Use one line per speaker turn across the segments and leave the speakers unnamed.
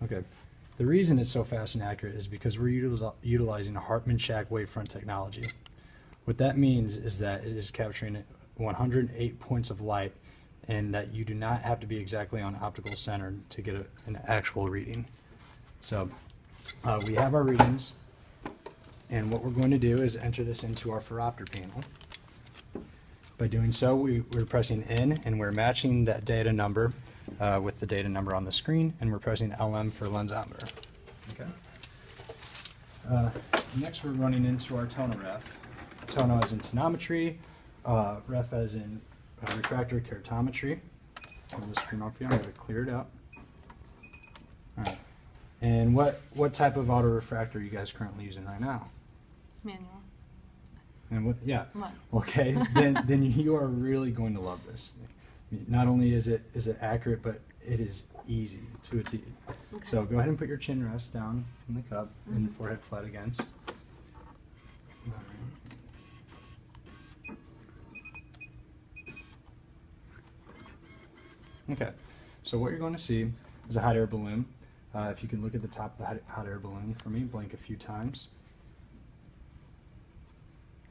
Okay. The reason it's so fast and accurate is because we're utilizing Hartmann-Shack wavefront technology. What that means is that it is capturing 108 points of light, and that you do not have to be exactly on optical center to get an actual reading. So we have our readings, and what we're going to do is enter this into our phoropter panel. By doing so, we're pressing N, and we're matching that data number with the data number on the screen, and we're pressing LM for lensometer. Okay. Next, we're running into our tonoref. Tono as in tonometry, ref as in refractor keratometry. Pull the screen off here. I'm going to clear it out. All right. And what type of autorefractor are you guys currently using right now?
Manual.
And what? Yeah.
What?
Okay. then you are really going to love this. Not only is it accurate, but it is easy to achieve.
Okay.
So go ahead and put your chin rest down in the cup and the forehead flat against. All right. Okay, so what you're going to see is a hot air balloon. If you can look at the top of the hot air balloon for me, blink a few times.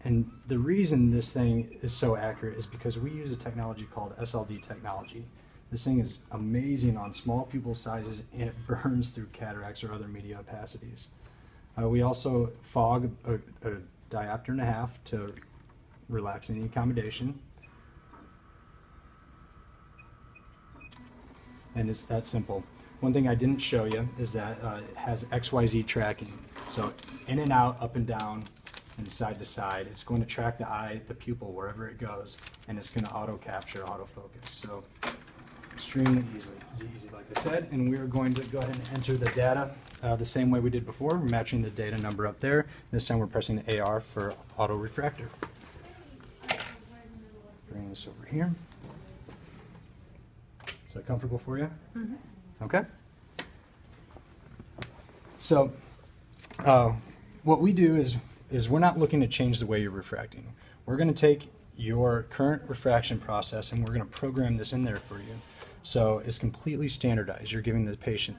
And the reason this thing is so accurate is because we use a technology called SLD technology. This thing is amazing on small pupil sizes, and it burns through cataracts or other media opacities. We also fog a diopter and a half to relax any accommodation. And it's that simple. One thing I didn't show you is that it has XYZ tracking. So in and out, up and down, and side to side. It's going to track the eye, the pupil, wherever it goes, and it's going to auto capture, autofocus. So extremely easy, like I said. And we're going to go ahead and enter the data the same way we did before. We're matching the data number up there. This time we're pressing the AR for auto refractor. Bring this over here. Is that comfortable for you? Mm-hmm. Okay. So what we do is we're not looking to change the way you're refracting. We're going to take your current refraction process and we're going to program this in there for you. So it's completely standardized. You're giving the patient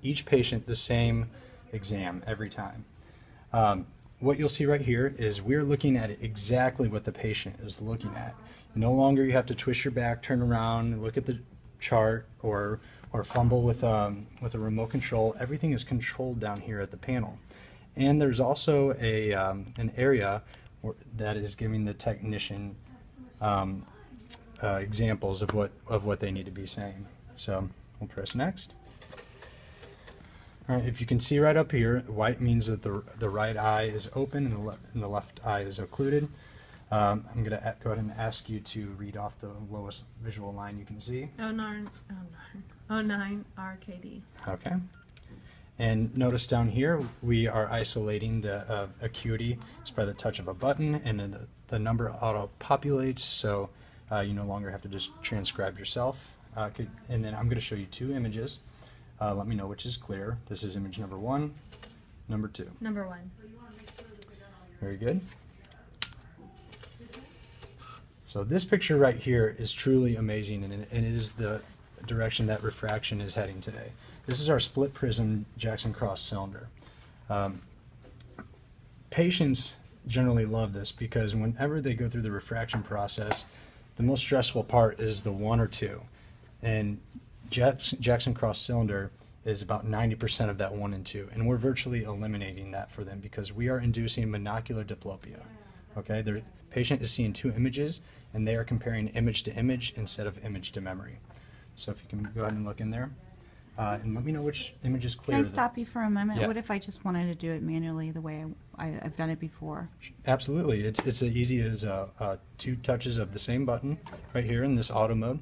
each patient the same exam every time. What you'll see right here is we're looking at exactly what the patient is looking at. No longer you have to twist your back, turn around, and look at the chart or fumble with a remote control. Everything is controlled down here at the panel. And there's also an area that is giving the technician examples of what they need to be saying. So we'll press next. All right, if you can see right up here, white means that the right eye is open and the left eye is occluded. I'm going to go ahead and ask you to read off the lowest visual line you can see.
09 RKD.
Okay. And notice down here, we are isolating the acuity just by the touch of a button, and then the number auto-populates, so you no longer have to just transcribe yourself. And then I'm going to show you two images. Let me know which is clear. This is image number 1, number 2.
Number 1.
Very good. So this picture right here is truly amazing, and it is the direction that refraction is heading today. This is our split prism Jackson cross cylinder. Patients generally love this because whenever they go through the refraction process, the most stressful part is the 1 or 2. And Jackson cross cylinder is about 90% of that 1 and 2. And we're virtually eliminating that for them because we are inducing monocular diplopia. Okay, the patient is seeing 2 images and they are comparing image to image instead of image to memory. So if you can go ahead and look in there. And let me know which image is clear.
Can I stop you for a moment?
Yeah.
What if I just wanted to do it manually the way I've done it before?
Absolutely. It's as easy as 2 touches of the same button right here in this auto mode.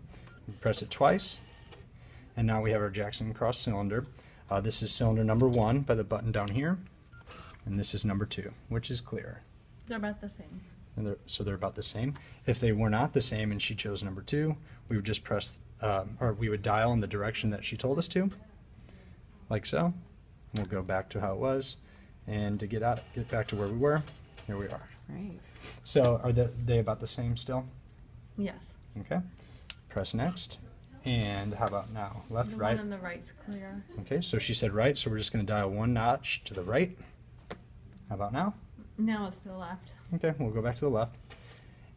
We press it twice, and now we have our Jackson cross cylinder. This is cylinder number 1 by the button down here, and this is number 2, which is clear.
They're about the same.
And so they're about the same. If they were not the same and she chose number 2, we would just press, or we would dial in the direction that she told us to, like so. We'll go back to how it was, and to get back to where we were, here we are.
Great.
So are they about the same still?
Yes.
Okay. Press next. And how about now? Left,
The
right?
one on the right's clear.
Okay, so she said right, so we're just going to dial one notch to the right. How about now?
Now it's to the left.
Okay, we'll go back to the left.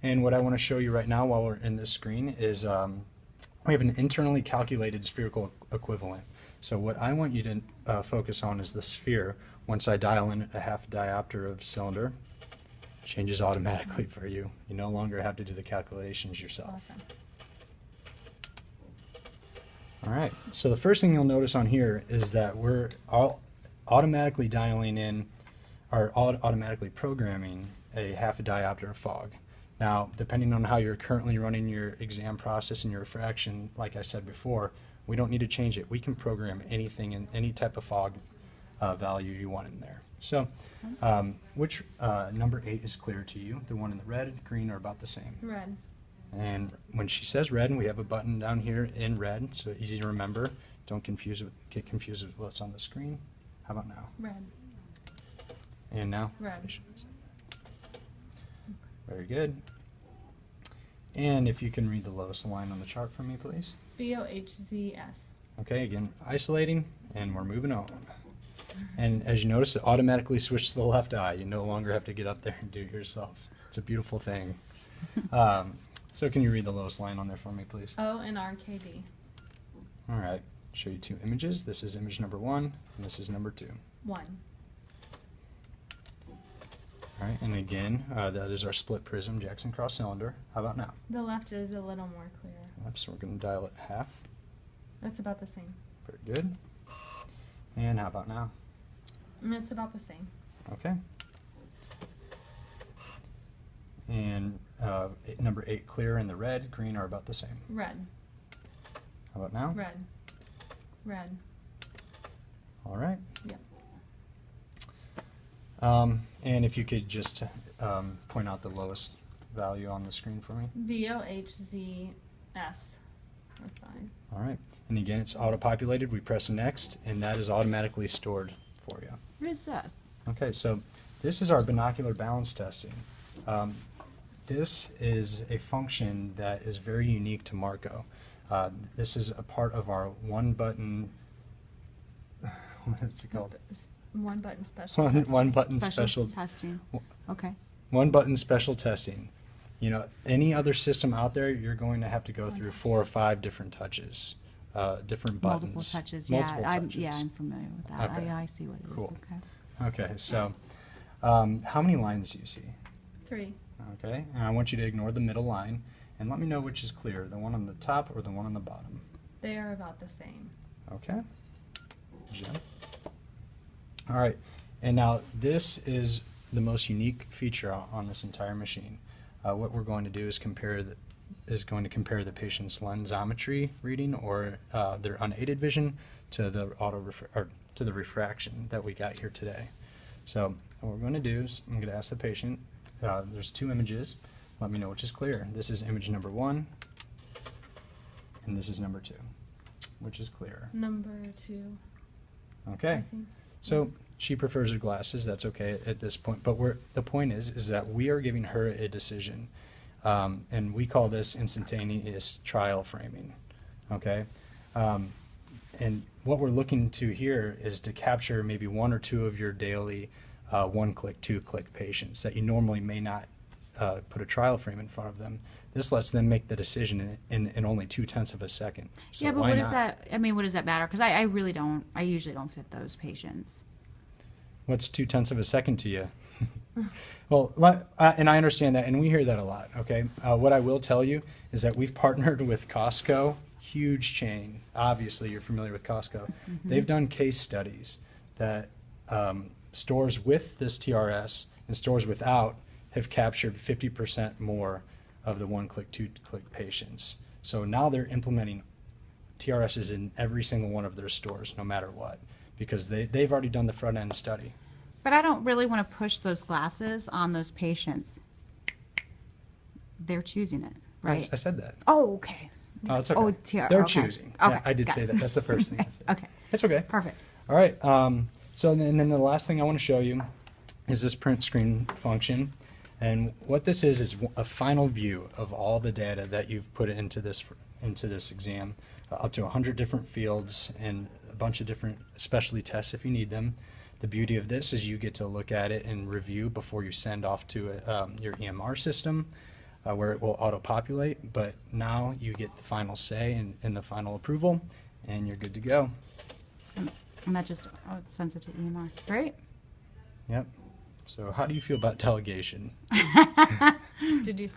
And what I want to show you right now while we're in this screen is we have an internally calculated spherical equivalent. So what I want you to focus on is the sphere. Once I dial in a half diopter of cylinder, changes automatically for you. You no longer have to do the calculations yourself.
Awesome.
All right, so the first thing you'll notice on here is that we're all automatically dialing in, or automatically programming a half a diopter of fog. Now, depending on how you're currently running your exam process and your refraction, like I said before, we don't need to change it. We can program anything in any type of fog value you want in there. So, which number 8 is clear to you? The one in the red and green are about the same.
Red.
And when she says red, and we have a button down here in red, so easy to remember. Don't get confused with what's on the screen. How about now?
Red.
And now?
Red.
Very good. And if you can read the lowest line on the chart for me, please.
VOHZS.
Okay, again, isolating, and we're moving on. And as you notice, it automatically switched to the left eye. You no longer have to get up there and do it yourself. It's a beautiful thing. So can you read the lowest line on there for me, please?
O and RKD.
All right, show you 2 images. This is image number 1, and this is number 2.
1.
All right, and again, that is our split prism Jackson cross cylinder. How about now?
The left is a little more clear.
Left, so we're going to dial it half.
That's about the same.
Very good. And how about now?
It's about the same.
Okay. And number 8 clear and the red, green are about the same.
Red.
How about now?
Red. Red.
All right.
Yep.
And if you could just point out the lowest value on the screen for me.
VOHZS. Or 5.
All right. And again, it's auto-populated. We press next, and that is automatically stored for you.
What is this?
Okay, so this is our binocular balance testing. This is a function that is very unique to Marco. This is a part of our one-button, what's it called?
One button special.
One-button special
testing. Okay.
one-button special testing. You know, any other system out there, you're going to have to go through 4 or 5 different touches, different buttons.
Multiple touches.
Multiple
Yeah,
touches.
I'm familiar with that.
Okay.
I see what it is.
Cool.
Okay.
Okay, so how many lines do you see?
3.
Okay, and I want you to ignore the middle line and let me know which is clear, the one on the top or the one on the bottom.
They are about the same.
Okay. Jim. All right, and now this is the most unique feature on this entire machine. What we're going to do is compare the patient's lensometry reading or their unaided vision to the to the refraction that we got here today. So what we're going to do is I'm going to ask the patient. There's 2 images. Let me know which is clear. This is image number 1, and this is number 2. Which is clear?
Number 2.
Okay.
I think.
So she prefers her glasses. That's okay at this point. But the point is that we are giving her a decision, and we call this instantaneous trial framing. Okay. And what we're looking to here is to capture maybe 1 or 2 of your daily 1-click, 2-click patients that you normally may not put a trial frame in front of them. This lets them make the decision in only 0.2 of a second. So
yeah, but
why
what
not?
does that? I mean, what does that matter? Because I really don't. I usually don't fit those patients.
What's 0.2 of a second to you? Well, and I understand that, and we hear that a lot. Okay, what I will tell you is that we've partnered with Costco, huge chain. Obviously, you're familiar with Costco.
Mm-hmm.
They've done case studies that stores with this TRS and stores without have captured 50% more of the 1-click, 2-click patients. So now they're implementing TRSs in every single one of their stores, no matter what, because they've already done the front end study.
But I don't really want to push those glasses on those patients. They're choosing it, right?
I said that.
Oh, okay.
Oh, it's okay.
Oh, TR,
They're
okay.
choosing.
Okay,
Yeah, I did
got
say
it.
that. That's the first thing I said.
Okay.
It's okay.
Perfect.
All right. So then the last thing I want to show you is this print screen function. And what this is a final view of all the data that you've put into this exam up to 100 different fields and a bunch of different specialty tests if you need them. The beauty of this is you get to look at it and review before you send off to your EMR system, where it will auto-populate, but now you get the final say and the final approval, and you're good to go.
And that just sends it to EMR. Great.
Yep. So how do you feel about delegation?
Did you